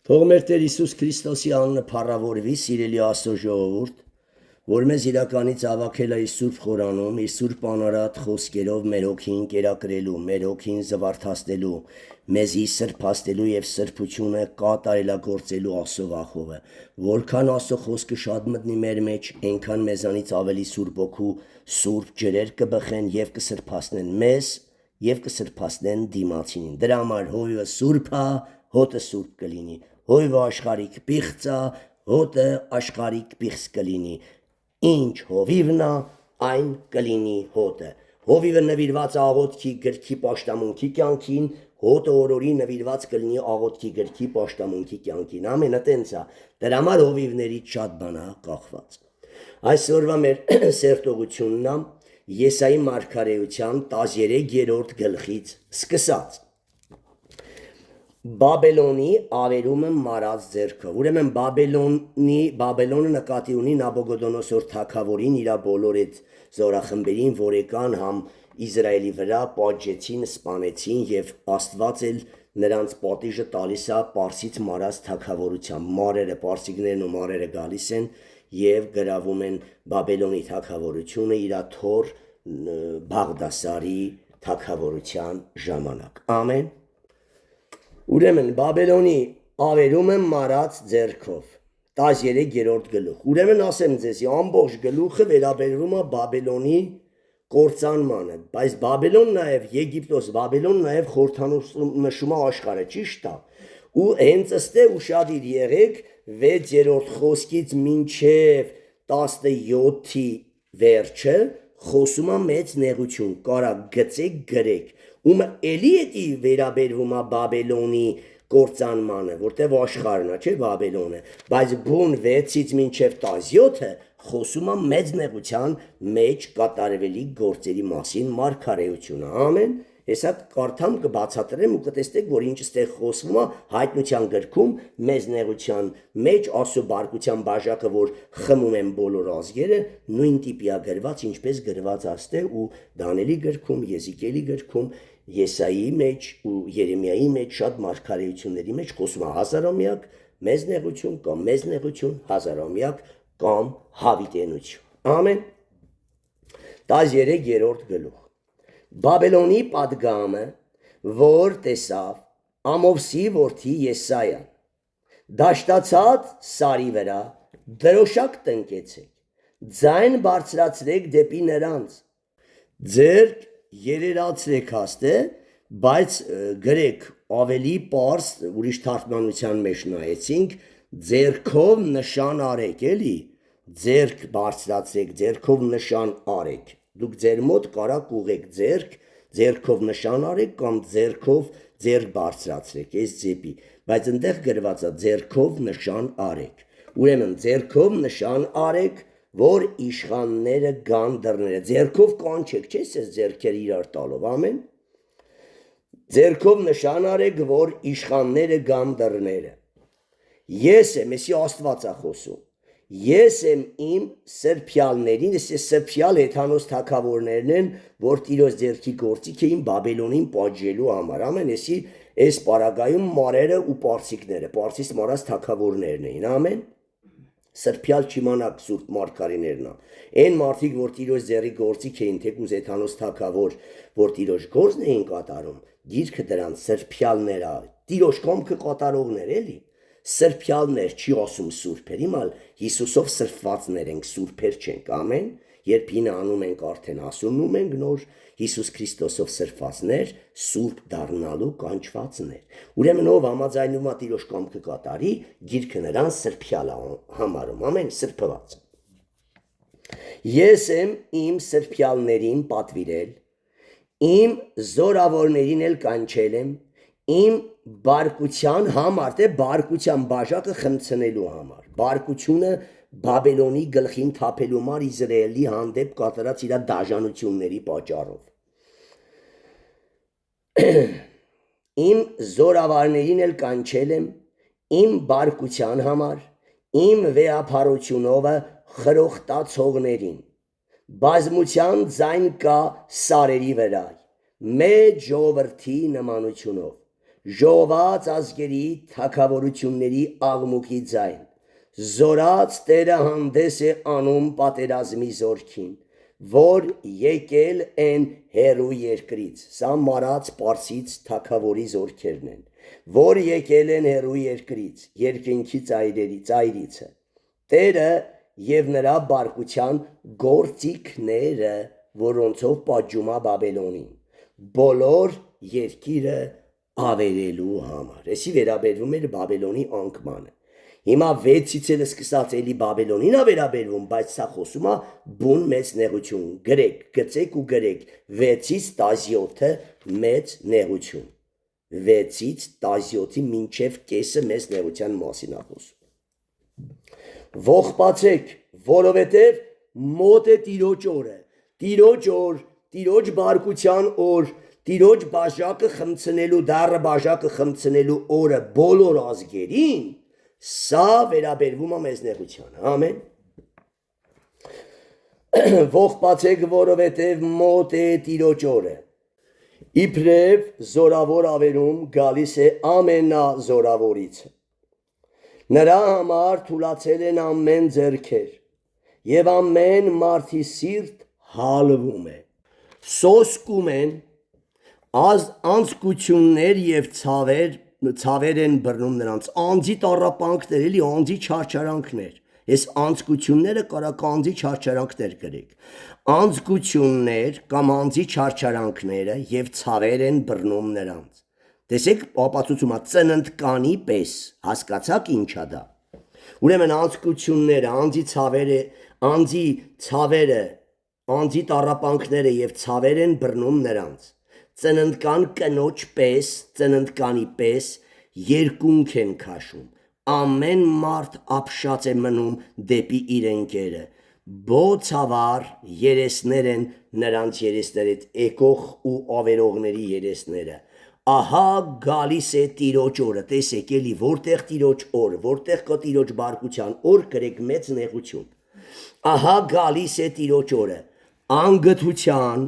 Թող մեր Տեր Հիսուս Քրիստոսի անունը փառավորվի, սիրելի Աստծո ժողովուրդ, որ մեզ իրականից ավակել է իր սուրբ խորանում, իր սուրբ անարատ խոսքերով մեր հոգին կերակրելու, մեր հոգին զվարթացնելու, մեզի սրբացնելու եւ սրբությունը կատարելագործելու Աստծո վախովը։ Որքան Աստծո խոսքը շատ մտնի մեր մեջ, այնքան մեզանից ավելի սուրբ ոգու, սուրբ ջրեր կբխեն եւ կսրբացնեն մեզ եւ կսրբացնեն դիմացին։ Դրա համար հովիվը սուրբ է, հոտը սուրբ կլինի։ Հովիվը աշխարհիկ պիղծ է, հոտը աշխարհիկ պիղծ կլինի։ Ինչ հովիվն է, այն կլինի հոտը։ Հովիվը նվիրված աղոթքի գրքի պաշտամունքի կյանքին, հոտը օրորի նվիրված կլինի աղոթքի գրքի պաշտամունքի կյանքին։ Ամենը տենց է։ Դրա համար հովիվներից շատ բան է կախված։ Այսօրվա մեր սերտողությունն է Եսայի մարգարեության 13-րդ գլխից սկսած։ Բաբելոնի ավերումը մարած ձեռքով։ Ուրեմն Բաբելոնը նկատի ունի Նաբուգոդոնոսոր թագավորին, իր բոլոր այդ զորախմբերին, որ եկան համ Իսրայելի վրա պատժեցին, սպանեցին եւ Աստված էլ նրանց պատիժը տալիս է Պարսից մարած թագավորության։ Մարերը, պարսիկներն ու մարերը գալիս են եւ գրավում են Բաբելոնի թագավորությունը իր թոր Բաղդասարի թագավորության ժամանակ։ Ամեն։ Ուրեմն Բաբելոնի ավերումը մարած ձեռքով 13-րդ գլուխ։ Ուրեմն ասեմ ձեզի, ամբողջ գլուխը վերաբերվում է Բաբելոնի կործանմանը, բայց Բաբելոն նաև Եգիպտոս, Բաբելոն նաև խորհրդանշում է աշխարհը, ճիշտ է։ Ու հենց ըստե ուշադիր եղեք 6-րդ խոսքից մինչև 17-ի վերջը խոսում է մեծ նեղություն, կարա գծեք գրեք, ումը էլի էդի վերաբերվում է Բաբելոնի կործանմանը, որտեղ աշխարհն է, չէ Բաբելոնը, բայց բուն 6-ից մինչև 17-ը խոսում է մեծ նեղության մեջ կատարվելի գործերի մասին մարգարեությունը, ամեն։ Հեսա կարդամ կբացատրեմ ու կտեսնեք, որ ինչ ստեղ խոսվում է հայտնության գրքում մեծ նեղության մեջ Աստծո բարկության բաժակը, որ խմում են բոլոր ազգերը, նույն տիպիա գրված, ինչպես գրված աստե ու Դանիելի գրքում, Եզիկիելի գրքում, Եսայի մեջ ու Երեմիայի մեջ շատ մարգարեությունների մեջ խոսում է հազարամյակ մեծ նեղություն կամ մեծ նեղություն, հազարամյակ կամ հավիտենություն։ Ամեն։ 13-րդ գլուխ։ Բաբելոնի պատգամը, որ տեսավ Ամովսի որդի Եսայան, դաշտացած սարի վրա դրոշակ տնկեցեք, ձայն բարձրացրեք դեպի նրանց, ձերք երերացրեք հաստե, բայց գրեք ավելի պարզ, ուրիշ թարգմանության մեջ նայեցինք, ձերքով նշան արեք, էլի, ձերք բարձրացրեք, ձերքով նշան արեք, դուք ձեր մոտ կարակ ուղեք ձերքով նշան արեք կամ ձերքով ձերք բարձրացրեք, այս ձեպի, բայց ընդեղ գրված է ձերքով նշան արեք, ուրեմն ձերքով նշան արեք, որ իշխանները գան դռները, ձերքով կանչեք, չես ես ձերքեր իրար տալով, ամեն, ձերքով նշան արեք, որ իշխանները գան դռները, ես եմ, եսի Աստված է խոսում, ես եմ իմ սրբյալներին, ես սրբյալ հեթանոս թագավորներն են, որ Տիրոջ ձեռքի գործիք էին Բաբելոնին պատժելու համար, ամեն, եսի այս պարագայում մարերը ու պարսիկները, պարսից մարած թագավորներն էին, ամեն, սրբյալ չիմանաք սուրբ մարգարեներն է, այն մարդիկ, որ Տիրոջ ձեռի գործիք էին, թեկուզ հեթանոս թագավոր, որ Տիրոջ գործն էին կատարում, գիրքը դրան սրբյալներ է, Տիրոջ կամքը կատարողներ, էլի, սրբյալներ չի ասում սուրբեր, իմալ Հիսուսով սրբվածներ ենք, սուրբեր չենք, ամեն, երբ հինը անում ենք արդեն ասում ենք նոր Հիսուս Քրիստոսով սրբվածներ, սուրբ դառնալու կանչվածներ։ Ուրեմն ով համաձայնում է Տիրոջ կամքը կատարի, գիրքը նրան սրբյալ համարում, ամեն, սրբված։ Ես եմ իմ սրբյալներին պատվիրել, իմ զորավորներին էլ կանչել եմ, իմ բարկության համար, թե բարկության բաժակը խմցնելու համար, բարկությունը Բաբելոնի գլխին թափելու համար Իսրայելի հանդեպ կատարած իր դաժանությունների պատճառով։ Իմ զորավարներին էլ կանչել եմ, իմ բարկության համար, իմ վեհափառությունովը խրոխտացողներին, բազմության ձայն կա սարերի վրա, մեծ ժողովրդի նմանությունով, ժողոված ազգերի թագավորությունների աղմուկի ձայն, զորած Տերը հանդես է անում պատերազմի զորքին, որ եկել են հեռու երկրից, սա մարած Պարսից թագավորի զորքերն են, որ եկել են հեռու երկրից, երկնքի ծայրիցը, Տերը և նրա բարկության գործիքները, որոնցով պատժում է Բաբելոնին, բոլոր երկիրը ավերելու համար։ Էսի վերաբերվում էր Բաբելոնի անկմանը։ Հիմա 6-ից էլ սկսած էլի Բաբելոնին է վերաբերվում, բայց սա խոսում է բուն մեծ նեղություն։ Գրեք, գծեք ու գրեք 6-ից 17-ը մեծ նեղություն։ 6-ից 17-ի մինչև կեսը մեծ նեղության մասին է խոսում։ Ողբացեք, որովհետև մոտ է Տիրոջ օրը, Տիրոջ օր, Տիրոջ բարկության օր, Տիրոջ բաժակը խմցնելու, դառը բաժակը խմցնելու օրը բոլոր ազգերին, սա վերաբերվում է մեծ նեղությանը, ամեն։ Ողբացեք, որովհետև մոտ է Տիրոջ օրը, իբրև զորավոր ավերում գալիս է ամենազորավորիցը, նրա համար թուլացել են ամեն ձեռքեր, և ամեն մարդի սիրտ հալվում է, սոսկում են, անձկություններ և ցավեր են բռնում նրանց, անձի տառապանքներ, էլի անձի չարչարանքներ, ես անձկությունները կարակ անձի չարչարանքներ գրեք, անձկություններ կամ անձի չարչարանքները և ցավեր են բռնում նրանց, տեսեք ապացուցումը ծննդկանի պես, հասկացաք ինչա դա, ուրեմն անձկությունները, անձի ցավերը, անձի տառապանքները և ցավեր են բռնում նրանց, ծննդկան կնոջ պես, ծննդկանի պես երկունք են քաշում, ամեն մարդ ապշած է մնում դեպի իր ընկերը, բոցավառ երեսներ են նրանց երեսները, եկող ու ավերողների երեսները, ահա գալիս է Տիրոջ օրը, տեսեք էլի, որտեղ Տիրոջ օր, որտեղ կա Տիրոջ բարկության օր, գրեք մեծ նեղություն, ահա գալիս է Տիրոջ օրը, անգթության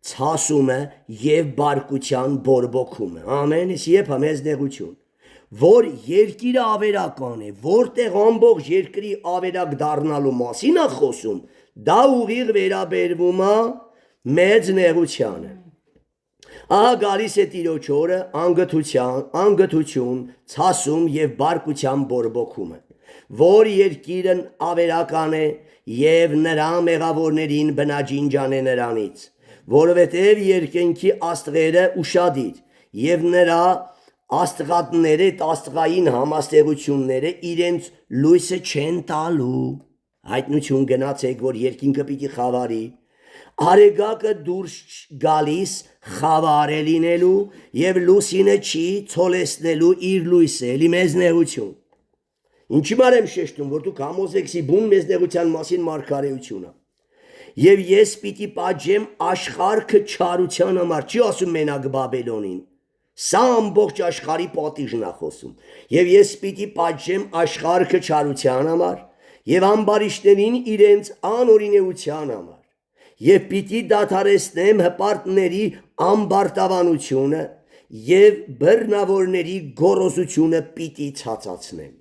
ցասումը և բարկության բորբոքումը, ամեն, եփ մեծ նեղություն, որ երկիրը ավերական է, որտեղ ամբողջ երկրի ավերակ դառնալու մասին է խոսում, դա ուղիղ վերաբերվում է մեծ նեղությանը, ահա գալիս է Տիրոջ օրը, անգթություն, ցասում և բարկության բորբոքումը, որ երկիրն ավերական է և նրա մեղավորներին բնաջինջան է նրանից, որովհետև երկնքի աստղերը ուշադիր և նրա աստղատները, աստղային համաստեղությունները իրենց լույսը չեն տալու, հայտնություն գնացեք, որ երկինքը պիտի խավարի, արեգակը դուրս գալիս խավար է լինելու և լուսինը չի ցոլեցնելու իր լույսը, էլի մեծ նեղություն, ինչի մար եմ շեշտում, որ դուք համոզեքսի բուն մեծ նեղության մասին մարգարեությունը, և ես պիտի պատժեմ աշխարհքը չարության համար, չի ասում մենակ Բաբելոնին, սա ամբողջ աշխարհի պատիժն է խոսում, և ես պիտի պատժեմ աշխարհքը չարության համար և ամբարիշտներին իրենց անօրինեության համար, և պիտի դադարեցնեմ հպարտների ամբարտավանությունը և բռնավորների գոռոզությունը պիտի ցածացնեմ,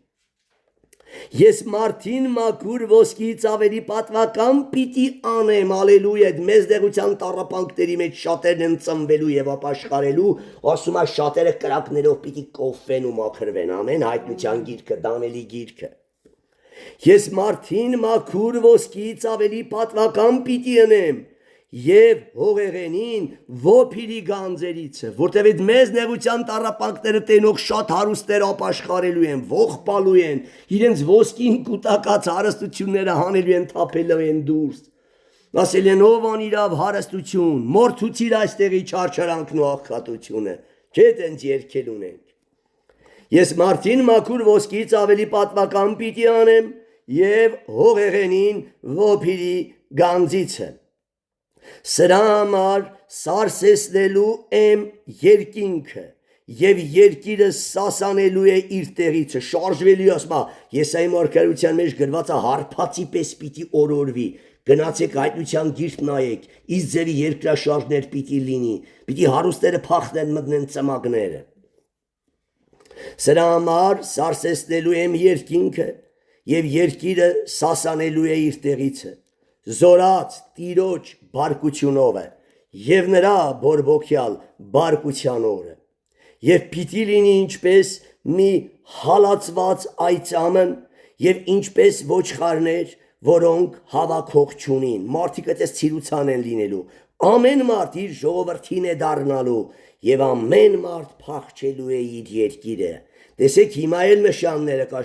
ես մարդին մաքուր ոսկիից ավելի պատվական պիտի անեմ, ալելույա, այդ մեծ նեղության տառապանքների մեջ շատերն են ծնվելու և ապաշխարելու, ասում է շատերը կրակներով պիտի կոփվեն ու մաքրվեն, ամեն, հայտնության գիրքը, Դանիելի գիրքը, ես մարդին մաքուր ոսկիից ավելի պատվական պիտի անեմ և հողեղենին ոփիրի գանձերիցը, որտև այդ մեծ նեղության տառապանքները տենող շատ հարուստներ ապաշխարելու են, ողբալու են, իրենց ոսկին կուտակած հարստությունները հանելու են, թափելու են դուրս, ասել են ով անիրավ հարստություն, մորթուցիր այստեղի չարչարանքն ու աղքատությունը, չէ տենց երգել ունենք, ես մարդին մաքուր ոսկիից ավելի պատվական պիտի անեմ և հողեղենին ոփիրի գանձիցը, սրա համար սարսեցնելու եմ երկինքը և երկիրը սասանելու է իր տեղիցը, շարժվելու ասма, Եսայի մարգարեության մեջ գրված է հարբածի պես պիտի օրորվի, գնացեք հայտնության գիրք նայեք, իս ձևի երկրաշարժներ պիտի լինի, պիտի հարուստները փախնեն մտնեն ծմակները, Սրա համար սարսեցնելու եմ երկինքը եւ երկիրը սասանելու է իր տեղիցը զորած տիրոջ բարկությունով է եւ նրա բորբոքյալ բարկության օրը եւ պիտի լինի ինչպես մի հալածված այծամն եւ ինչպես ոչխարներ որոնք հավաքող չունին մարդիկ այդպես ցիրուցան են լինելու ամեն մարդ իր ժողովրդին է դառնալու եւ ամեն մարդ փախչելու է իր երկիրը տեսեք հիմա էլ նշանները կա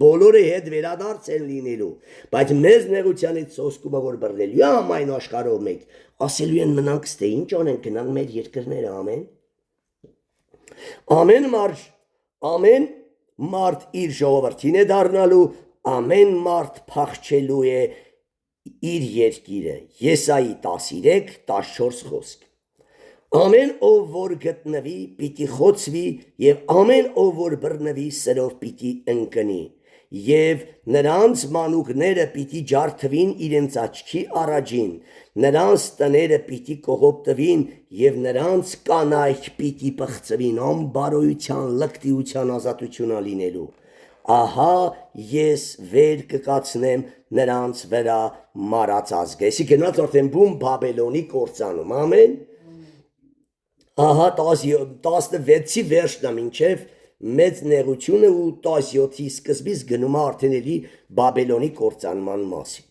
բոլորը հետ վերադարձ են լինելու բայց մեզ նեղությանից սոսկումը որ բռնելու է ամայն աշխարհով մեկ ասելու են մնանք ստե ինչ անենք գնանք մեր երկրները ամեն մարդ իր ժողովրդին է դառնալու ամեն մարդ փախչելու է իր երկիրը Եսայի 13:14 խոսք ամեն ով որ գտնվի պիտի խոցվի եւ ամեն ով որ բռնվի սրով պիտի ընկնի եւ նրանց մանուկները պիտի ջարդվին իրենց աչքի առաջին նրանց տները պիտի կողոպտվին եւ նրանց կանայք պիտի պղծվին անբարոյության լկտիության ազատությունա լինելու ահա ես վեր կկացնեմ նրանց վրա մարած ազգը այսի գնաց արդեն բում Բաբելոնի կործանում ամեն ահա 16-ի վերջն է մինչև մեծ նեղությունը ու 17-ի սկզբից գնում է արդեն էլի Բաբելոնի կործանման մասին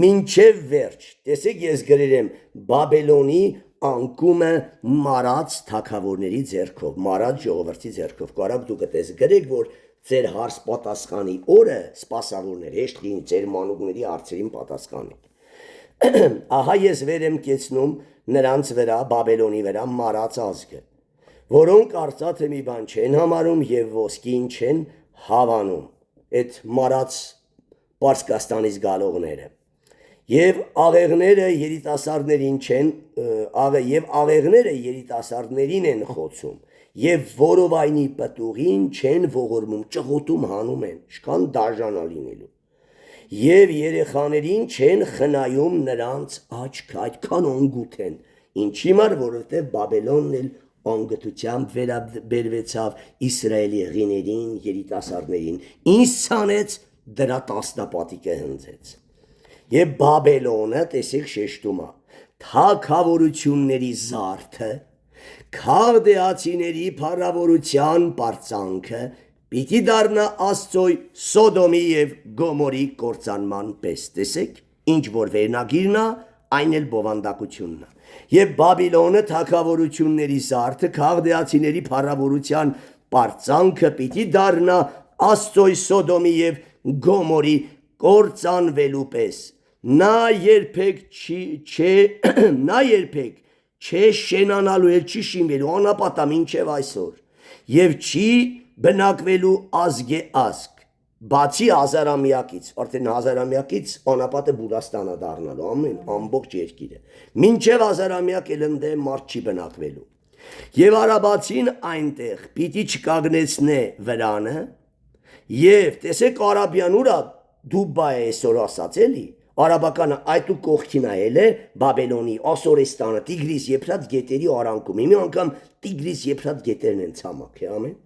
մինչև վերջ տեսեք ես գրել եմ Բաբելոնի անկումը մարած թագավորների ձեռքով մարած ժողովրդի ձեռքով կարակ դուք այդպես գրեք որ ձեր հարց պատասխանի օրը սպասավորներ հեշտ լինի ձեր մանուկների հարցերին պատասխանի ահա ես վեր եմ կեցնում նրանց վրա Բաբելոնի վրա մարած ազգը որոնք արծաթը մի բան չեն համարում եւ ոսկին չեն հավանում այդ մարած Պարսկաստանից գալողները եւ աղեղները երիտասարդներին չեն եւ աղեղները երիտասարդներին են խոցում եւ որովայնի պտուղին չեն ողորմում ճղոտում հանում են շքան դաժանա լինելու եւ երեխաներին չեն խնայում նրանց աչքը այդքան անգութ են ինչի մար որովհետեւ Բաբելոնն էլ անգթությամբ վերաբերվեցավ Իսրայելի ղիներին երիտասարդներին ինձ ցանեց դրա տասնապատիկը հնձեց եւ Բաբելոնը տեսեք շեշտում է թագավորությունների զարդը քաղդեացիների փառավորության պարծանքը պիտի դառնա Աստծոյ Սոդոմի եւ Գոմորի կործանման պես տեսեք ինչ որ վերնագիրն է այն էլ բովանդակությունն է եւ Բաբելոնը թագավորությունների զարդը քաղդեացիների փառավորության պարծանքը պիտի դառնա Աստծոյ Սոդոմի եւ Գոմորի կործանվելու պես նա երբեք չէ շենանալու էլ չի շինվելու անապատա մինչև այսօր եւ չի բնակվելու ազգ է ազգ բացի հազարամյակից արդեն հազարամյակից անապատը Բուդաստանա դառնալու ամբողջ երկիրը մինչև հազարամյակ էլ ընդե մարդ չի բնակվելու եւ արաբացին այնտեղ պիտի չկագնեցնե վրանը եւ տեսեք արաբյան ուրա Դուբայ այսօր ասած էլի Արաբականը այդ ու կողքին այել է Բաբելոնի Ասորեստանը Տիգրիս Եփրատ գետերի արանքում մի անգամ Տիգրիս Եփրատ գետերն են ցամաք ամեն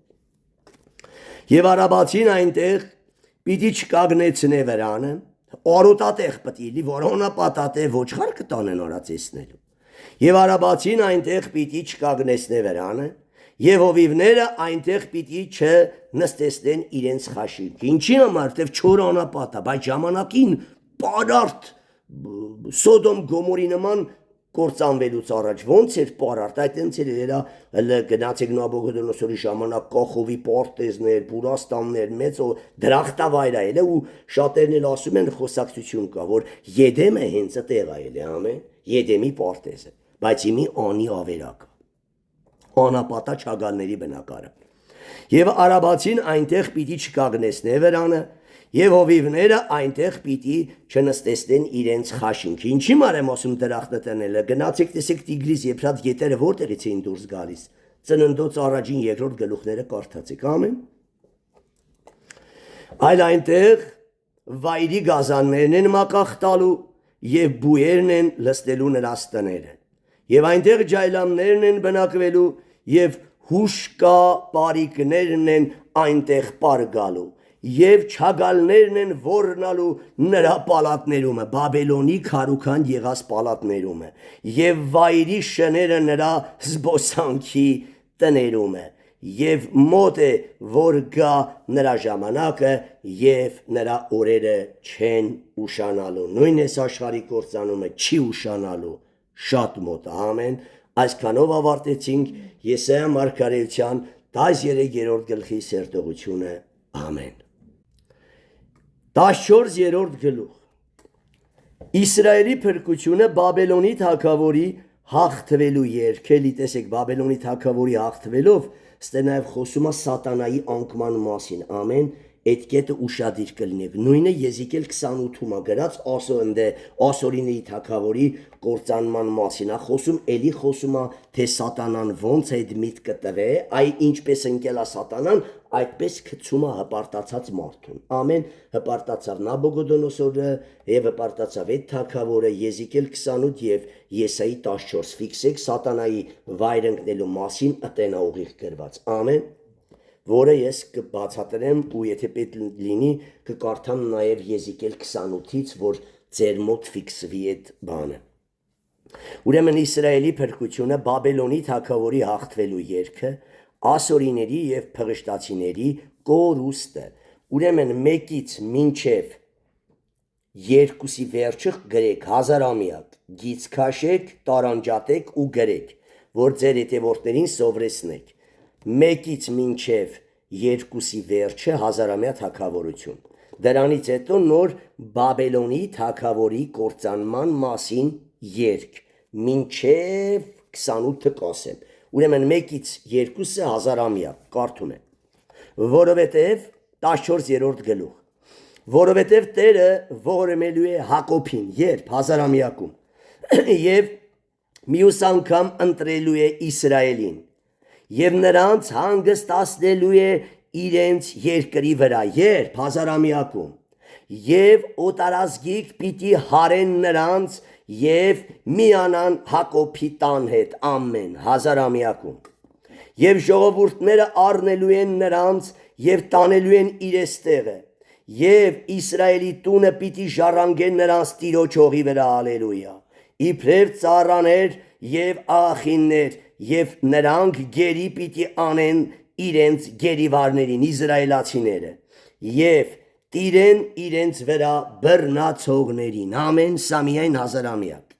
եւ արաբացին այնտեղ պիտի չկագնեցնե վրանը արոտատեղ պիտի լի որոնապատատե ոչխար կտանեն արածեցնելու եւ արաբացին այնտեղ պիտի չկագնեցնե վրանը եւ հովիվները այնտեղ պիտի չնստեցնեն իրենց խաշիլք ինչի համար դեռ չոր անապատա բայց ժամանակին Պարարտ Սոդոմ Գոմորի նման կործանվելուց առաջ ոնց էր պարարտ այդ այնց էր հələ գնացեք Նաբուգոդոնոսորի ժամանակ Կախովի պարտեզներ Բուրաստաններ մեծ դրախտավայր է ու շատերն էլ ասում են խոսակցություն կա որ Եդեմը հենց այդտեղ է ամեն Եդեմի պարտեզը բայց իմի անի ավերակ անապատա չագալների բնակարան եւ արաբացին այնտեղ պիտի չկագնեցնե վրանը Եվ հովիվները այնտեղ պիտի չնստեցնեն իրենց խաշինք ինչի մար եմ ասում դրախտը տնելը գնացեք տեսեք Տիգրիս Եփրատ գետերը որտեղից էին դուրս գալիս ծննդոց առաջին երկրորդ գլուխները կարդացեք ամեն այլ այնտեղ վայրի գազաններն են մակախտալու եւ բույերն են լստելու նրանց տները եւ այնտեղ ջայլամներն են բնակվելու եւ հուշկա բարիկներն են այնտեղ պարգալու եւ չագալներն են որնալու նրա պալատներումը Բաբելոնի քարուքան եղած պալատներումը եւ վայրի շները նրա զբոսանքի տներում է եւ մոտ է որ գա նրա ժամանակը եւ նրա օրերը չեն ուշանալու նույն էս աշխարհի կործանումը չի ուշանալու շատ մոտ է ամեն այսքանով ավարտեցինք Եսայա մարգարեության 13-րդ գլխի սերտողությունը ամեն 14-րդ գլուխ Իսրայելի փրկությունը Բաբելոնի թագավորի հաղթվելու երգ էլի տեսեք Բաբելոնի թագավորի հաղթվելով ստե նաև խոսում է սատանայի անկման մասին ամեն այդ կետը ուշադիր կլինեք նույնը Եզեկիել 28-ում գրած ասորիների թագավորի կործանման մասին է խոսում էլի խոսում է թե սատանան ոնց այդ միտքը տվե այ ինչպես ընկելա սատանան այդպես գցում է հպարտացած մարդուն ամեն հպարտացավ Նաբուգոդոնոսորը եւ հպարտացավ այդ թագավորը Եզեկիել 28 եւ Եսայի 14 ֆիքսեք սատանայի վայր ընկնելու մասին ըտենա ուղիղ գրված ամեն որը ես կբացատրեմ ու եթե պետք լինի կկարդամ նաև Եզեկիել 28-ից որ ձեր մոտ ֆիքսվի այդ բանը ուրեմն Իսրայելի փրկությունը Բաբելոնի թագավորի հաղթվելու երգը ասորիների եւ փղշտացիների կորուստը ուրեմն 1-ից մինչև 2-ի վերջը գրեք հազարամյակ գից քաշեք տարանջատեք ու գրեք որ ձեր հետևորդներին սովորեցնեք 1-ից մինչև 2-ի վերջը հազարամյա թագավորություն դրանից հետո նոր Բաբելոնի թագավորի կործանման մասին երգ մինչև 28-ը կասեմ ուրեմն 1-ից 2-ը հազարամյա կարդում եմ որովհետև 14-րդ գլուխ որովհետև Տերը ողորմելու է Հակոբին երբ հազարամյակում եւ մյուս անգամ ընտրելու է Իսրայելին եւ նրանց հանգստացնելու է իրենց երկրի վրա երբ հազարամյակում եւ օտարազգիկ պիտի հարեն նրանց եւ միանան Հակոբի տան հետ ամեն հազարամյակում եւ ժողովուրդները առնելու են նրանց եւ տանելու են իրենց տեղը եւ Իսրայելի տունը պիտի ժառանգեն նրանց Տիրոջ հողի վրա հալելույա իբրև ծառաներ եւ աղախիններ եւ նրանք գերի պիտի անեն իրենց գերիվարներին Իսրայելացիները եւ տիրեն իրենց վրա բռնացողներին ամեն սա միայն հազարամյակ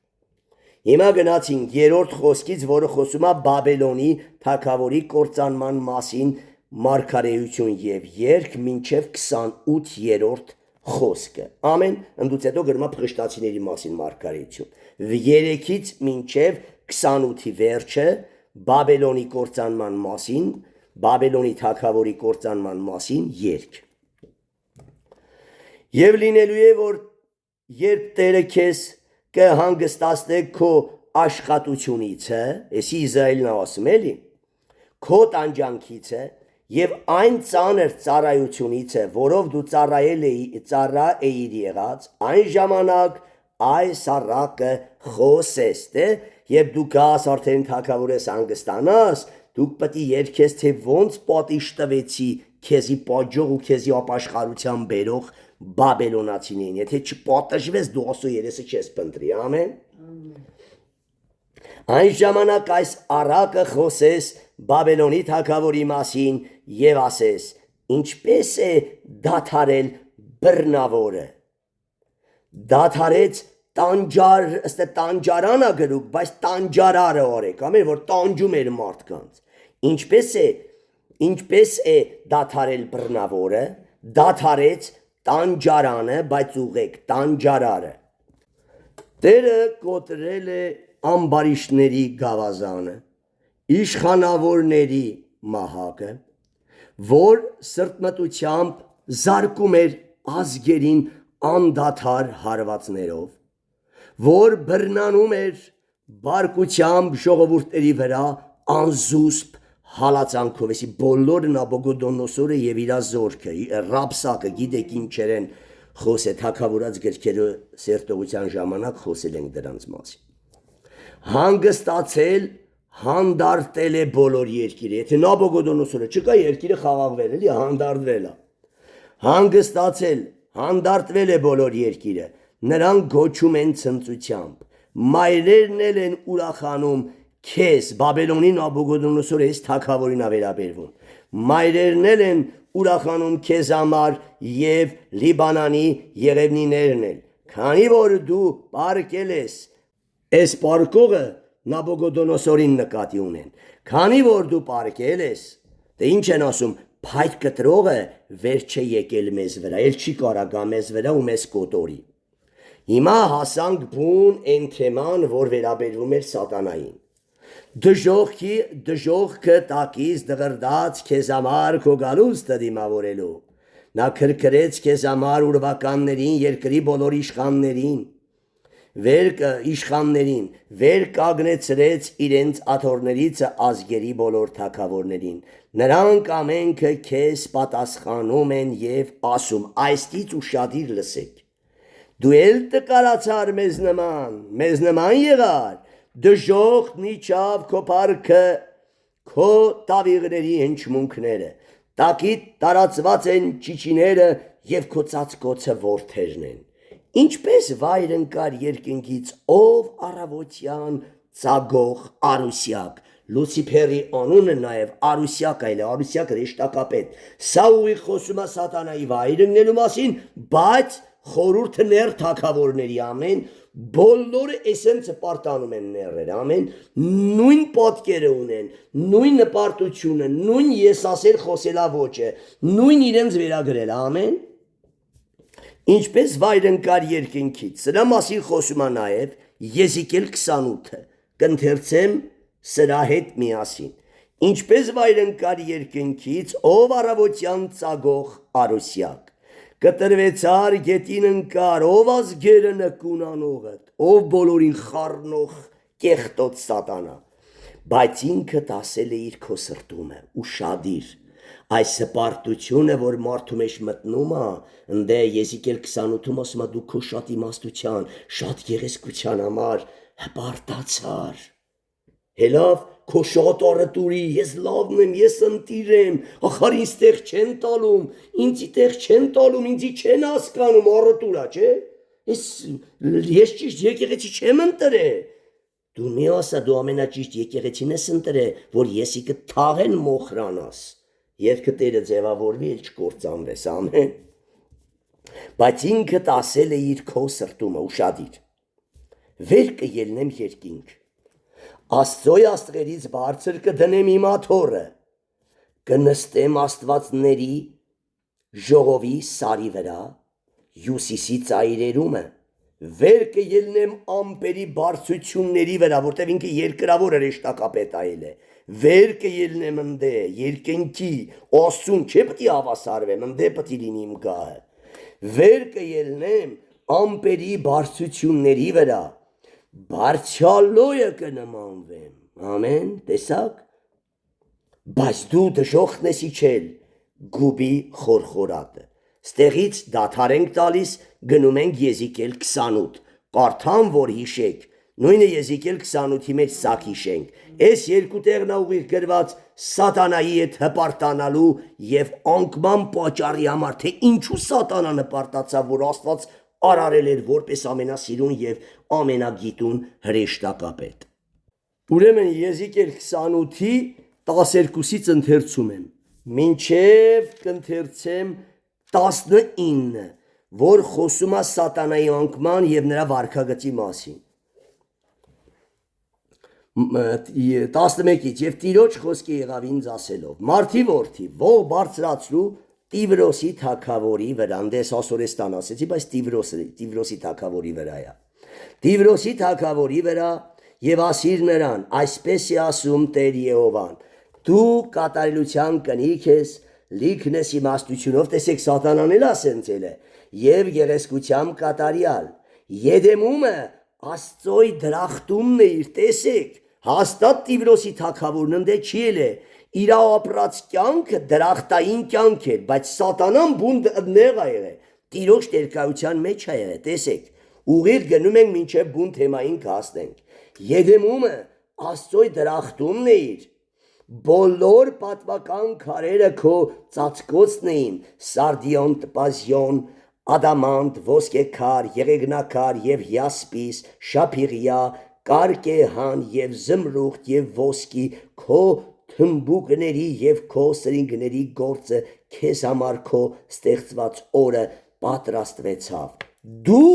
հիմա գնացինք երրորդ խոսքից որը խոսում է Բաբելոնի թագավորի կործանման մասին մարգարեություն եւ երգ մինչեւ 28-րդ խոսքը ամեն ընդուց հետո գրում է փղշտացիների մասին մարգարեություն 3-ից մինչեւ 28-ի վերջը Բաբելոնի կործանման մասին Բաբելոնի թագավորի կործանման մասին երգ եւ լինելու է որ երբ Տերը քեզ կհանգստացնե քո աշխատությունից էսի Իսրայելն ասում էլի քո տանջանքից եւ այն ծանր ծառայությունից որով դու ծառա էիր եղած այն ժամանակ այս առակը խոսես եւ դու գաս արդեն թագավորես հանգստանաս դուք պետք է երգես թե ոնց պատիժ տվեցի քեզի պատժող ու քեզի ապաշխարության բերող Բաբելոնացիներին եթե չպատժվես դու ասո երեսը չես փնտրի ամեն այն ժամանակ այս առակը խոսես Բաբելոնի թագավորի մասին եւ ասես ինչպես է դադարել բռնավորը դադարեց տանջարանա գրուկ բայց տանջարարը օրեք ամեն որ տանջում էր մարդկանց ինչպես է դադարել բռնավորը դադարեց տանջարանը բայց ուղեք տանջարարը Տերը կոտրել է ամբարիշտների գավազանը իշխանավորների մահակը որ սրտմտությամբ զարկում էր ազգերին անդադար հարվածներով որ բռնանում էր բարկությամբ ժողովուրդների վրա անզուսպ հալածանքով էսի բոլոր Նաբուգոդոնոսորը եւ իր զորքը Ռաբսակը գիտեք ինչեր են խոսել թագավորած գրքերը սերտողության ժամանակ խոսել են դրանց մասին հանգստացել հանդարտել է բոլոր երկիրը։ Եթե Նաբուկոդոնոսորը չկա, երկիրը խաղաղվել էլի, հանդարտվել է։ Հանգստացել, հանդարտվել է բոլոր երկիրը։ Նրանք գոչում են ցնծությամբ։ Մայրերն են ուրախանում քեզ, Բաբելոնի Նաբուկոդոնոսորը այս թագավորին է վերաբերվում։ Մայրերն են ուրախանում քեզ համար եւ Լիբանանի եղևնիներն են, քանի որ դու պարկել ես։ Այս պարկողը Նաբուկոդոնոսորին նկատի ունեն, քանի որ դու պարկել ես, դե ինչ են ասում, փայտ կտրողը վեր չէ եկել մեզ վրա, էլ չի կարա գա մեզ վրա ու մեզ կոտորի։ Հիմա հասանք բուն այն թեման, որ վերաբերվում էր սատանային։ Դժողքը տակից դղրդաց քեզ համար քո գալուստը դիմավորելու։ Նա քրքրեց քեզ համար ուրվականներին, երկրի բոլոր իշխաններին, վեր կագնեցրեց իրենց աթոռներից ազգերի բոլոր թագավորներին։ Նրանք ամենքը քեզ պատասխանում են եւ ասում. այստից ուշադիր լսեք։ Դու էլ տկարացար մեզ նման եղար, դժողքն իջավ քո փառքը, քո տավիղների հնչմունքները, տակիդ տարածված են ճիճիները եւ քո ծածկոցը որդերն են։ Ինչպես վայր ընկար երկնքից, ով առավոտյան ծագող Արուսյակ, Լուցիփերի անունը նաև Արուսյակ այլ, Արուսյակ ռեշտակապետ, սա ուղի խոսում է սատանայի վայր ընկնելու մասին, բայց խորհուրդը ներ թագավորների ամեն, բոլորը էսենցը պարտանում են ներեր, ամեն, նույն պատկերը ունեն, նույն նպարտությունը, նույն եսասեր խոսելա ոճը, նույն իրենց վերագրել, ամեն, ինչպես վայր ընկար երկնքից, սրա մասին խոսում է նաև Եզիկել 28-ը, կընթերցեմ սրա հետ միասին, ինչպես վայր ընկար երկնքից, ով առավոտյան ծագող Արուսյակ, կտրվեցար գետին ընկար, ով ազգերը նկուն անողդ, ով բոլորին խառնող կեղտոտ սատանա, բայց ինքդ ասել է իր քո սրտումը, ուշադիր, այս հպարտությունը, որ մարդու մեջ մտնում է, ընդ Եզիկել 28-ում ասում է դու քո շատ իմաստության, շատ գեղեցկության համար հպարտացար։ Հելավ քո շատ առտուրի, ես լավն եմ, ես ընտիր եմ, ախար ինձ տեղ չեն տալում, ինձի տեղ չեն տալում, ինձի չեն հասկանում, առտուրա, չէ։ Ես ճիշտ եկեղեցի չեմ ընտրել։ Դու մի ասա, դու ամենաճիշտ եկեղեցին ես ընտրել, որ եսիկը թաղեն մոխրանաս։ Երկը Տերը ձևավորվի, էլ չկործանվես, ամեն։ Բայց ինքդ ասել է իր քո սրտումը, ուշադիր։ Վեր կելնեմ երկինք, Աստծոյ աստղերից բարձր կդնեմ իմ աթոռը, կնստեմ աստվածների ժողովի սարի վրա, հյուսիսի ծայրերումը, վեր կելնեմ ամպերի բարձրությունների վրա, որտև ինքը երկրավոր հրեշտակապետ այլ է, վեր կելնեմ ընդ երկնքի, Աստծուն չէ պետք է հավասարվեմ, ընդ պետք է լինի իմ գահը, վեր կելնեմ ամպերի բարձրությունների վրա, բարձյալոյը կնմանվեմ, ամեն, տեսակ, բայց դու դժոխքն ես իջել, գուբի խորխորատը, ստեղից դադար ենք տալիս, գնում ենք Եզիկել 28, կարդամ, որ հիշեք, նույնը Եզիկել 28-ի մեջ սակ հիշենք, այս երկու տեղն ուղիղ գրված սատանայի հետ հպարտանալու եւ անկման պատճառի համար, թե ինչու սատանան հպարտացավ, որ Աստված արարել էր որպես ամենասիրուն եւ ամենագիտուն հրեշտակապետ։ Ուրեմն Եզիկել 28-ի 12-ից ընթերցում եմ, մինչև կընթերցեմ 19, որ խոսում է սատանայի անկման եւ նրա վարքագծի մասին։ 11-ից եւ Տիրոջ խոսքը եղավ ինձ ասելով. Մարդի որդի, ող բարձրացրու Տիվրոսի թագավորի վրա, դες Ասորեստան ասեցի, բայց Տիվրոսի թագավորի վրա է։ Տիվրոսի թագավորի վրա եւ ասիր նրան, այսպես է ասում Տեր Եհովան. դու կատարելության կնիք ես, լիքն ես իմաստությունով, տեսեք սատանան էլ ասենցել է, եւ գեղեցկությամբ կատարյալ, Եդեմումը Աստծոյ դրախտումն է իր, տեսեք, հաստատ Տիվրոսի թագավորն ընդ չի ելե, իր ապրած կյանքը դրախտային կյանք էր, բայց սատանան բուն դնեղ է եղել, Տիրոջ ներկայության մեջ է եղել, տեսեք, ուղիղ գնում ենք մինչև բուն թեմային կհասնենք, Եդեմումը Աստծո դրախտումն էիր։ Բոլոր պատվական քարերը քո ծածկոցն էին՝ սարդիոն, տպազիոն, ադամանտ, ոսկե քար, եղեգնակար եւ յասպիս, շափիրիա, կարկեհան եւ զմրուխտ եւ ոսկի, քո թմբուկների եւ քո սրինգների գործը քեզ համար քո ստեղծված օրը պատրաստվեցավ։ Դու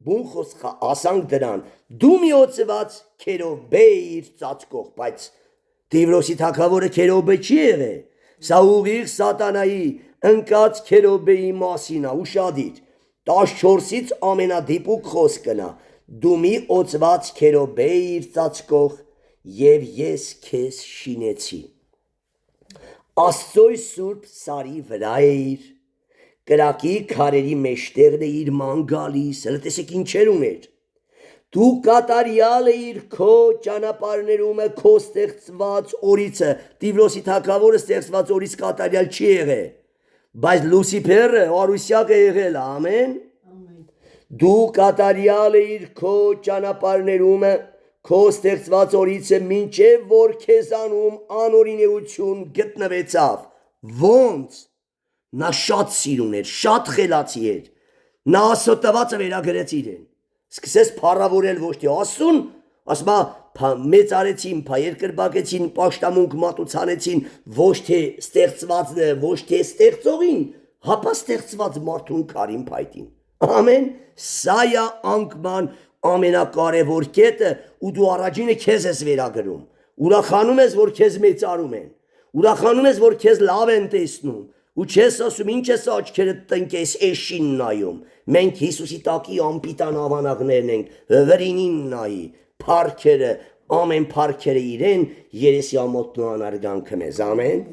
բուն խոսքը ասանք դրան, դու միոցված քերոբե իր ծածկող, բայց Տիվրոսի թագավորը քերոբե չի եղել։ Սա ուղիղ սատանայի ընկած քերոբեի մասին է, ուշադիր։ 14-ից ամենադիպուկ խոսքն է։ Դու մի օծված քերոբե իր ծածկող եւ ես քեզ շինեցի։ Աստծո սուրբ սարի վրա էիր, կրակի քարերի մեջտեղն էիր ման գալիս, հələ տեսեք ինչեր ուներ։ Դու կատարյալ էիր քո ճանապարհներում քո ստեղծված օրիցը, Տիվրոսի թագավորը ստեղծված օրից կատարյալ չի եղել, բայց Լուսիփերը արուսյակ է եղել, ամեն։ Դու կատարյալ էիր քո ճանապարհներում քո ստեղծված օրիցը, մինչև որ քեզանում անօրինեություն գտնվեցավ։ Ոնց։ Նա շատ սիրուն էր, շատ խելացի էր։ Նա Աստծո տվածը վերագրեց իրեն։ Սկսեց փառավորել ոչ թե Աստծուն, ասма մեծ արեցին, երկրբակեցին, պաշտամունք մատուցանեցին, ոչ թե ստեղծվածը, ոչ թե ստեղծողին, հապա ստեղծված մարդուն քարին փայտին։ Ամեն, սա է անկման ամենակարևոր կետը, ու դու առաջինը քեզ ես վերագրում։ Ուրախանում ես, որ քեզ մեծարում են։ Ուրախանում ես, որ քեզ լավ են տեսնում։ Ու չես ասում, ինչ ես աչքերդ տնկես էշին նայում։ Մենք Հիսուսի տակի անպիտան ավանակներն ենք, վրինին նայի, փառքերը, ամեն փառքերը իրեն, երեսի ամոթն ու անարգանքը մեզ, ամեն։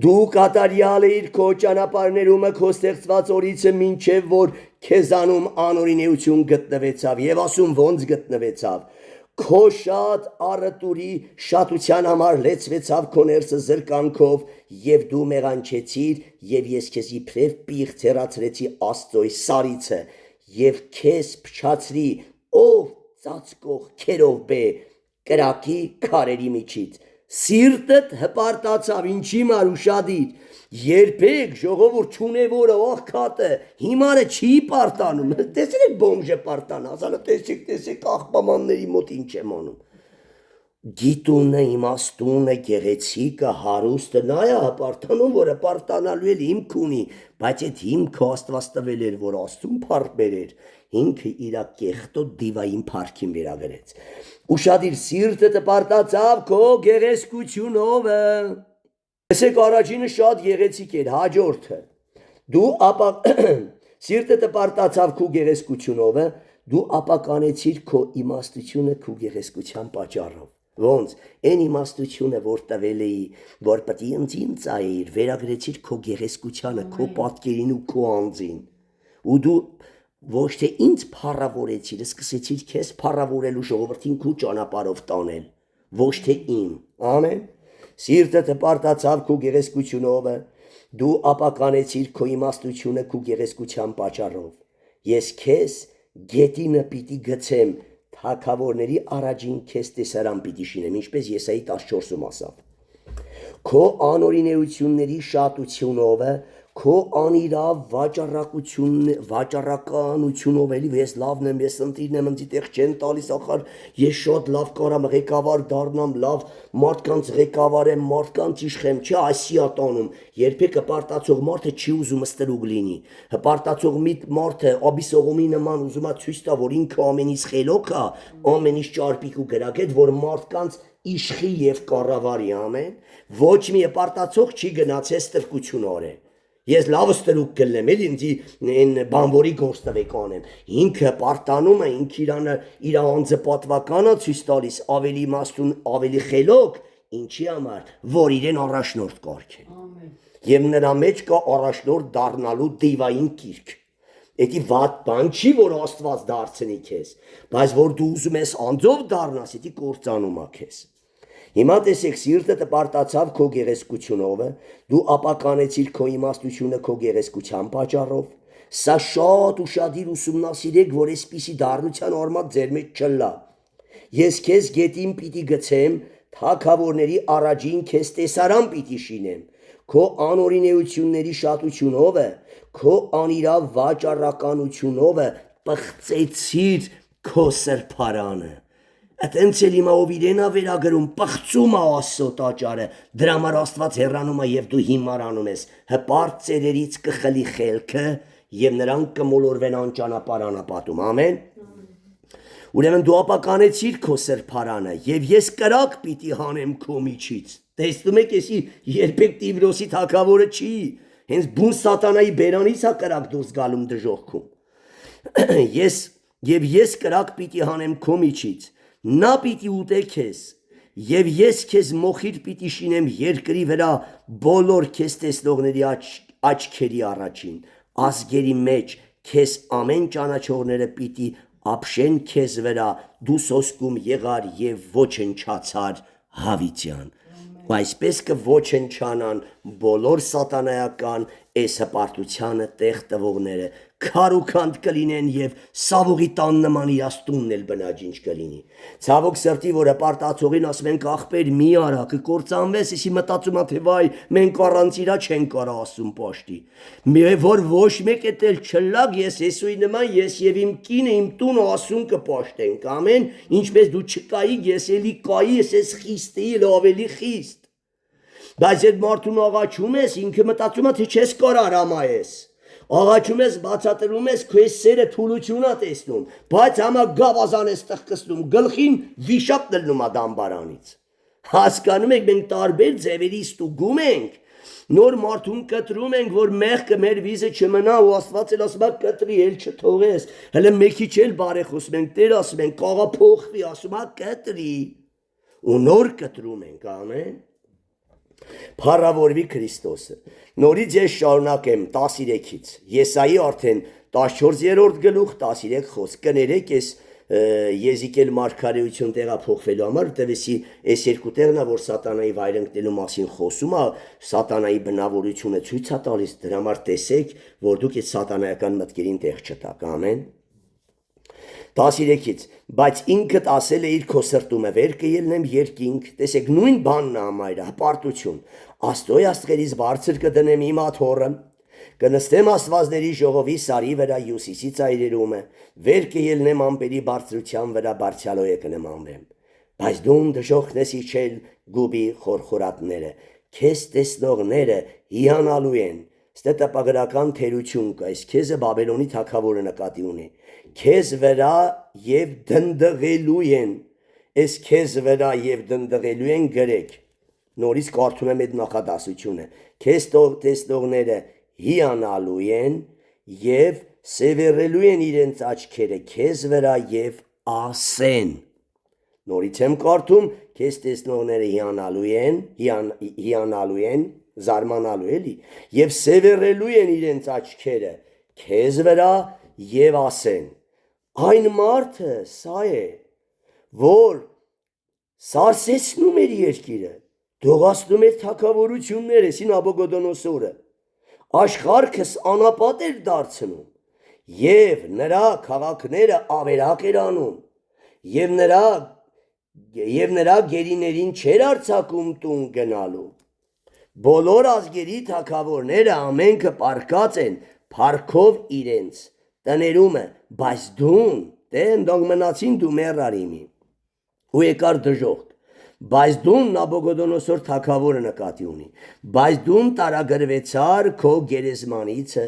Դու կատարյալ էիր քո ճանապարհներում քո ստեղծված օրիցը, մինչև որ քեզանում անօրինեություն գտնվեցավ, եւ ասում ոնց գտնվեցավ։ Քո շատ առտուրի շատության համար լեցվեցավ քո ներսը զրկանքով, եւ դու մեղանչեցիր, եւ ես քեզ իբրև պիղծ հեռացրեցի Աստծոյ սարիցը, եւ քեզ փչացրի, ով ծածկող քերովբե կրակի քարերի միջից։ Սիրտդ հպարտացավ, ինչի մար ուշադիր, երբեք ժողովուրդ չունևորը աղքատը հիմարը չի պարտանում, տեսեք բոմժը պարտան, ասալը տեսեք աղբամանների մոտ ինչ եմ անում։ Գիտունը, իմաստունը, գեղեցիկը, հարուստը, նա է հպարտանում, որը պարտանալու էլ հիմք ունի, բայց այդ հիմքը Աստված տվել էր, որ Աստծուն փառք բերեր, ինքը իր կեղտոտ դիվային փառքին վերագրեց։ Ուշադիր, սիրտը պարտացավ քո գեղեցկությունով։ Տեսեք առաջինը շատ գեղեցիկ էր, հաջորդը։ Դու ապա սիրտը պարտացավ քո գեղեցկությունով, դու ապականեցիր քո իմաստությունը քո գեղեցկության պատճառով։ Ոնց, այն իմաստությունը, որ տվել էի, որ պետք է ինձ ծայր, վերագրեցիր քո գեղեցկությանը, քո պատկերին ու քո անձին։ Ու դու ոչ թե ինձ փառավորեցիր, սկսեցիր քեզ փառավորելու ժողովրդին քո ճանապարհով տանել, ոչ թե իմ։ Ամեն։ Սիրտդ պարտացավ քո գեղեցկությունով, դու ապականեցիր քո իմաստությունը քո գեղեցկության պատճառով։ Ես քեզ գետինը պիտի գցեմ, թագավորների առաջին քեզ տեսարան պիտի շինեմ, ինչպես Եսայի 14-ում ասավ։ Քո անօրինեությունների շատությունով, քո անիրավ վաճառականությունով էլի ես լավն եմ, ես ընտիրն եմ, ինձ տեղ չեն տալիս, ախար ես շատ լավ կարամ ղեկավար դառնամ, լավ մարդկանց ղեկավար եմ, մարդկանց իշխեմ, չէ, այսի է տանում։ Երբեք հպարտացող մարդը չի ուզում ստրուկ լինի։ Հպարտացող մարդը Աբիսողոմի նման ուզում է ցույց տա, որ ինքը ամենից խելոք է, ամենից ճարպիկ ու գրագետ, որ մարդկանց իշխի եւ կառավարի, ամեն։ Ոչ մի հպարտացող չի գնացել ստրկություն արել։ Ես լավ ստրուկ կլնեմ, էլ ինձ այն բանվորի գործ տվեք անեմ։ Ինքը պարտանում է, ինքը իր անձը պատվական է ցույց տալիս, ավելի իմաստուն, ավելի խելոք, ինչի համար, որ իրեն առաջնորդ կարգեն։ Եվ նրա մեջ կա առաջնորդ դառնալու դիվային կիրք։ Էդի վատ բան չի, որ Աստված դարձնի քեզ, բայց որ դու ուզում ես անձով դառնաս, էդի կործանում է քեզ։ Հիմա տեսեք, սիրտը պարտացավ քո գեղեցկությունով, դու ապականեցիր քո իմաստությունը քո գեղեցկության պատճառով։ Սա շատ ուշադիր ուսումնասիրեք, որ այսպիսի դառնության արմատ ձեր մեջ չլա։ Ես քեզ գետին պիտի գցեմ, թագավորների առաջին քեզ տեսարան պիտի շինեմ, քո անօրինեությունների շատությունով քո անիրավ վաճառականությունով պղծեցիր քո սրբարանը։ Այտենց էլ հիմա ով իրենա վերագրում պղծում է Աստծո տաճարը, դրա համար Աստված հեռանում է եւ դու հիմարանում ես, հպարտ ծերերից կխլի խելքը եւ նրանք կմոլորվեն անճանապարհ անապատում, ամեն։ Ուրեմն դու ապականեցիր քո սրբարանը եւ ես կրակ պիտի հանեմ քո միջից։ Տեսնում եք, էսի երբեք Տիվրոսի թագավորը չի, հենց բուն սատանայի բերանից է կրակ դուրս գալում դժողքում։ Ես կրակ պիտի հանեմ քո միջից, նա պիտի ուտե քեզ, եւ ես քեզ մոխիր պիտի շինեմ երկրի վրա բոլոր քեզ տեսնողների աչքերի առաջին, ազգերի մեջ քեզ ամեն ճանաչողները պիտի ապշեն քեզ վրա, դու սոսկում եղար եւ ոչնչացար հավիտյան։ Այսպես կոչնչանան բոլոր սատանայական այս հպարտությանը տեղ տվողները, քարուքանդ կլինեն եւ սավուղի տան նման իրաստունն էլ բնաջինջ կլինի։ Ցավոք սրտի, որ հպարտացողին ասում ենք ախպեր մի արա, կկործանվես, իսի մտածում ա թե վայ, մենք առանց իրա չեն կարա ասում պաշտի։ Որ ոչ մեկ էլ չլագ, ես Հեսուի նման, ես եւ իմ կինը իմ տունը ասում կպաշտենք, ամեն, ինչպես դու չկայի, ես էլի կայի, ես խիստի էլ ավելի խիստ։ Բայց այդ մարդուն աղաչում ես, ինքը մտածում է թե չես կարող հրամայես։ Աղաչում ես, բացատրում ես, քո սերը թուլություն ա տեսնում, բայց համա գավազան ես տխկստում, գլխին վիշապ դլնում ա դամբարանից։ Հասկանում եք, մենք տարբեր ձևերի ստուգում ենք, նոր մարդուն կտրում ենք, որ մեղքը մեր վիզը չմնա ու Աստված էլ ասում է կտրի, էլ չթողես։ Հələ մեկի չել բարեխոսում ենք, Տեր ասում ենք, կաղա փոխվի, ասում է կտրի։ Ու նոր կտրում ենք, ամեն։ Փառավորվի Քրիստոսը։ Նորից ես շարունակեմ 13-ից։ Եսայի արդեն 14-րդ գլուխ 13 խոսք։ Կներեք ես Եզիկել մարգարեություն տեղափոխվելու համար, որտեղի այս երկու տեղն է, որ սատանայի վայր ընկնելու մասին խոսում է, սատանայի բնավորությունը ցույց է տալիս, դրա համար տեսեք, որ դուք այդ սատանայական մտքերին տեղ չտաք, ամեն։ 13-ից, բայց ինքդ ասել է իր քո սրտումը վեր կելնեմ երկինք, տեսեք նույն բանն է համայրը, հպարտություն, Աստծոյ աստղերից բարձր կդնեմ իմ աթոռը, կնստեմ աստվածների ժողովի սարի վրա հյուսիսի ծայրերումը, վեր կելնեմ ամպերի բարձրության վրա բարձյալոյը կնմանվեմ, բայց դու դժոխքն ես իջել գուբի խորխորատները, քեզ տեսնողները հիանալու են, ստե տպագրական թերություն կա, այս քեզը Բաբելոնի թագավորը նկատի ունի, քեզ վրա եւ դնդղելու են, այս քեզ վրա եւ դնդղելու են գրեք, նորից կարդում եմ այդ նախադասությունը, քեզ տեսնողները հիանալու են եւ սևեռելու են իրենց աչքերը քեզ վրա եւ ասեն, նորից եմ կարդում, քեզ տեսնողները հիանալու են, զարմանալու էլի, եւ սևեռելու են իրենց աչքերը քեզ վրա եւ ասեն, այն մարդը սա է, որ սարսեցնում էր երկիրը, դողացնում էր թագավորությունները, Նաբուգոդոնոսորը, աշխարհքս անապատ էր դարձնում, եւ նրա քաղաքները ավերակ էր անում, եւ նրա գերիներին չեր արձակում տուն գնալու, բոլոր ազգերի թագավորները ամենքը պարկած են փառքով իրենց տներումը, բայց դուն, դոնք մնացին դու մեռար իմի, ու եկար դժոխք, բայց դուն Նաբուգոդոնոսոր թագավորը նկատի ունի, բայց դուն տարագրվեցար քո գերեզմանիցը,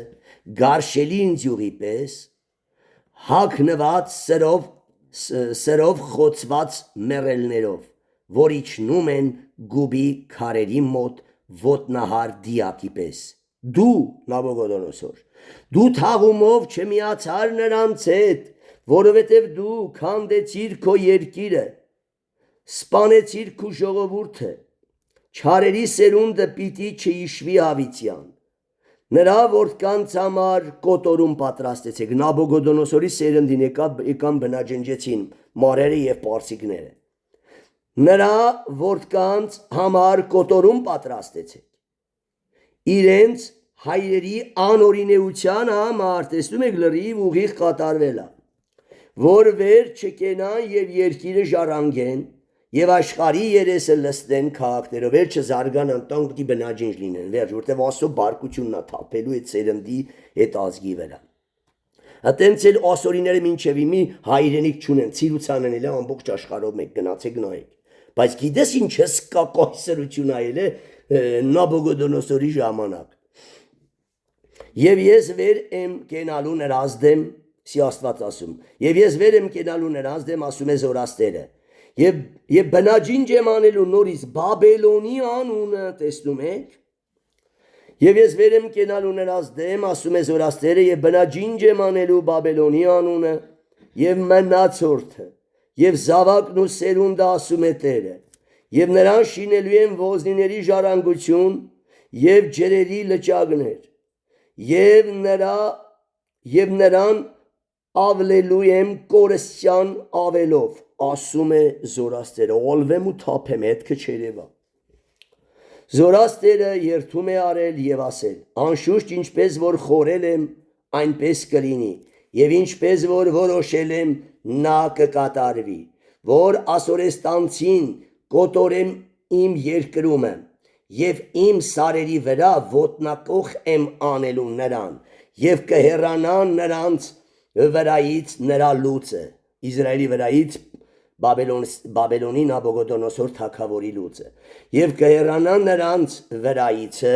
գարշելի ինձյուղի պես, հագնված սրով խոցված մեռելներով, որ իջնում են գուբի քարերի մոտ ոտնահար դիակի պես, դու Նաբուգոդոնոսոր, դու թաղումով չմիացար նրանց հետ, որովհետև դու քանդեցիր քո երկիրը, սպանեցիր քո ժողովուրդը, չարերի սերունդը պիտի չհիշվի հավիտյան, նրա որդկանց համար կոտորում պատրաստեցեք, Նաբուգոդոնոսորի սերնդին եկան բնաջնջեցին մարերը եւ պարսիկները, նրա որդկանց համար կոտորում պատրաստեցեք, իրենց հայրերի անօրինեության համար, տեսնում եք լրիվ ուղիղ կատարվել է, որ վեր չկենան եւ երկիրը ժառանգեն եւ աշխարհի երեսը լստեն քաղաքներով վեր չզարգանան տան պիտի բնաջինջ լինեն վերջ որտեվ ասո բարկությունն է թափելու այդ սերնդի այդ ազգի վրա Հատենց էլ ասորիները մինչև իմի հայրենիք չունեն ցիրուցանն էլ ամբողջ աշխարհով մեկ գնացեք նայեք բայց գիտես ինչ հսկա կայսրություն այլ է Նաբուգոդոնոսորի ժամանակ Եվ ես վեր եմ կենալու նրանց դեմ, սի Աստված ասում, եւ ես վեր եմ կենալու նրանց դեմ, ասում է Զորաստերը, եւ բնաջինջ եմ անելու նորից Բաբելոնի անունը, տեսնում եք, եւ ես վեր եմ կենալու նրանց դեմ, ասում է Զորաստերը, եւ բնաջինջ եմ անելու Բաբելոնի անունը, եւ մնացորդը, եւ զավակն ու սերունդը ասում է Տերը, եւ նրան շինելու եմ ոզնիների ժառանգություն եւ ջրերի լճակներ Եվ նրան ավլելու եմ կորստյան ավելով, ասում է Զորաստերը, ոլվեմ ու թափեմ, հետքը չերևա։ Զորաստերը երթում է արել և ասել, անշուշտ ինչպես որ խորել եմ, այնպես կլինի, և ինչպես որ որոշել եմ, նա կկատարվի, որ ասորեստանցին կոտորեմ իմ երկրումը, Եվ իմ սարերի վրա ոտնակոխ եմ անելու նրան, և կհեռանան նրանց վրայից նրա լուծը, Իսրայելի վրայից Բաբելոնի Նաբուգոդոնոսոր թագավորի լուծը, և կհեռանան նրանց վրայիցը,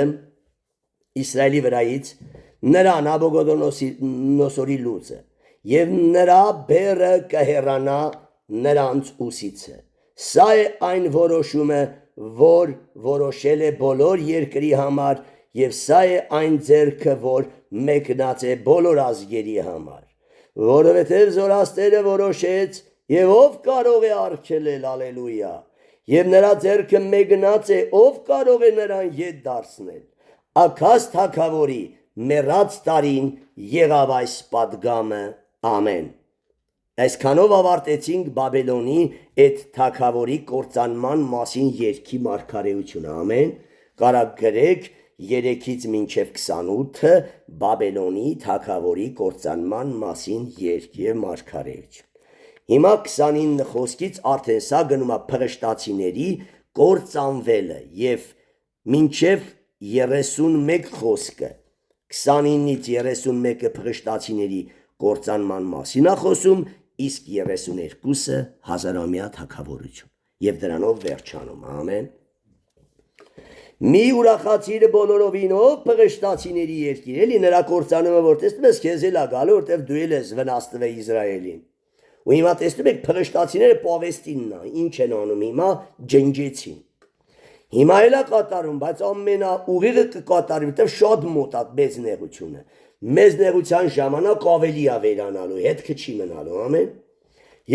Իսրայելի վրայից նրա Նաբուգոդոնոսորի լուծը, և նրա բերը կհեռանա նրանց ուսիցը, սա է այն որոշումը, որ որոշել է բոլոր երկրի համար և սա է այն ձեռքը, որ մեկնած է բոլոր ազգերի համար, որովհետև Զորաստերը որոշեց և ով կարող է արգելել, ալելույա, և նրա ձեռքը մեկնած է, ով կարող է նրան ետ դարձնել, Աքազ թագավորի մեռած տարին եղավ այս պատգամը, ամեն Այսքանով ավարտեցինք Բաբելոնի այդ թագավորի կործանման մասին երգի մարգարեությունը, ամեն, կարակ գրեք 3-ից մինչև 28-ը Բաբելոնի թագավորի կործանման մասին երգ և մարգարեություն։ Հիմա 29 խոսքից արդեն սա գնում է փղշտացիների կործանվելը և մինչև 31 խոսքը, 29-ից 31-ը փղշտացիների կործանման մասին է խոսում, իսկ 32-ը հազարամյա թագավորություն և դրանով վերջանում, ամեն Մի ուրախացիր բոլորովին ով փղշտացիների երկիր էլի նրա կործանումը որ տեսնում ես քեզ էլ է գալու որտեվ դու էլ ես վնասվել Իսրայելին ու հիմա տեսնում եք փղշտացիները Պաղեստինն է ինչ են անում հիմա ջնջեցին Հիմա էլ է կատարում բայց ամենաուղիղը կկատարվի որտեվ շատ մոտ է մեծ նեղությունը մեծ նեղության ժամանակ ավելի է վերանալու հետքը չի մնալու ամեն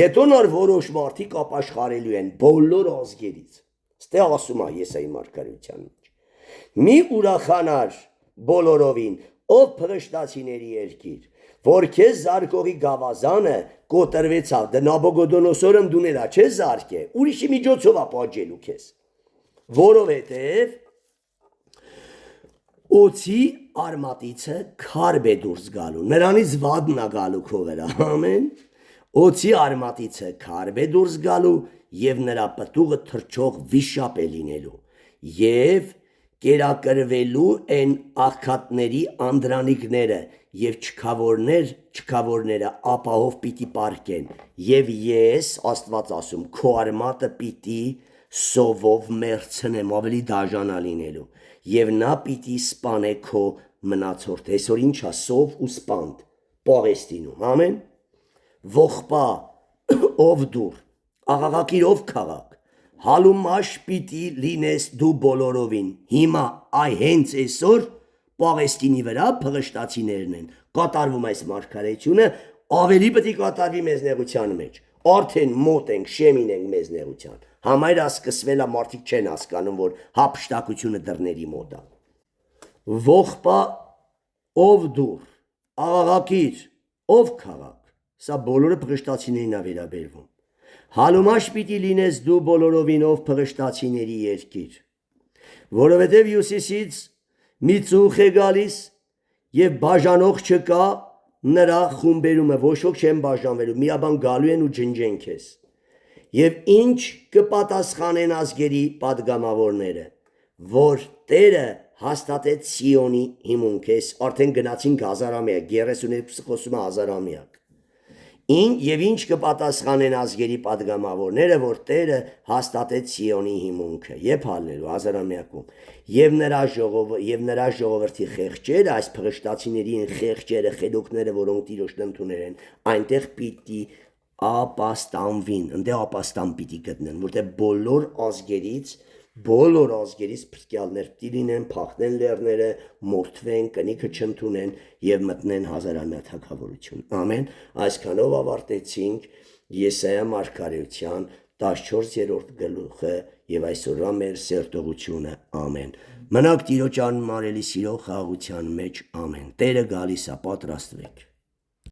Եթե նոր որոշ մարդիկ ապաշխարելու են բոլոր ազգերից Ստե ասում է Եսայի մարգարեության մեջ Մի ուրախանար բոլորովին ով փղշտացիների երկիր որ քեզ զարկողի գավազանը կոտրվեցավ դե Նաբուգոդոնոսորը դուներա չէ զարկե ուրիշի միջոցով է պատժելու քեզ որովհետև Օծի արմատիցը քարբ է դուրս գալու նրանից վադն է գալու քո վրա ամեն Օծի արմատիցը քարբ է դուրս գալու և նրա պտուղը թրջող վիշապ է լինելու և կերակրվելու են աղքատների անդրանիկները և չքավորները ապահով պիտի պառկեն և ես Աստված ասում քո արմատը պիտի սովով մեռցնեմ ավելի դաժանա լինելու և նա պիտի սպանե քո մնացորդը այսօր ինչ է սով ու սպանդ Պաղեստինում ամեն Ողբա ով դուր աղաղակիր ով քաղաք հալումաշ պիտի լինես դու բոլորովին հիմա այ հենց այսօր Պաղեստինի վրա փղշտացիներն են կատարվում այս մարգարեությունը ավելի պետք է կատարվի մեծ նեղության մեջ արդեն մոտ ենք շեմին ենք մեծ նեղության համայր սկսվել է մարդիկ չեն հասկանում որ հափշտակությունը դռների մոտ է Ողբա ով դուր աղաղակիր ով քաղաք Սա բոլորը փղշտացիներին է վերաբերվում Հալումաշ պիտի լինես դու բոլորովին ով փղշտացիների երկիր որովհետև հյուսիսից մի ծուխ է գալիս և բաժանող չկա նրա խումբերում է, ոչ ոք չեն բաժանվելու, միաբան գալու են ու ջնջեն քեզ։ Եվ ինչ կպատասխանեն ազգերի պատգամավորները, որ Տերը հաստատեց Սիոնի հիմունքես, արդեն գնացինք 1000-ամյակ, 32-ը խոսում է 1000-ամյակ։ Եվ ինչ կպատասխանեն ազգերի պատգամավորները, որ Տերը հաստատեց Սիոնի հիմունքը, երբ հալնելու 1000-ամյակում, եւ նրա ժողովրդի խեղճերը, այս փղշտացիների խեղճերը, խելոքները, որոնք Տիրոջ ընդուներ են, այնտեղ պիտի ապաստանվին, այնտեղ ապաստան պիտի գտնեն, որտեղ բոլոր ազգերից փրկյալներ պիտի լինեն, փախնեն լեռները, մորթվեն, կնիքը չընդունեն եւ մտնեն 1000-ամյա թագավորություն։ Ամեն։ Այսքանով ավարտեցինք Եսայա մարգարեության 14-րդ գլուխը եւ այսօրվա մեր սերտողությունը։ Ամեն։ Մնաք Տիրոջ անմարելի սիրո խաղաղության մեջ։ Ամեն։ Տերը գալիս է, պատրաստվեք։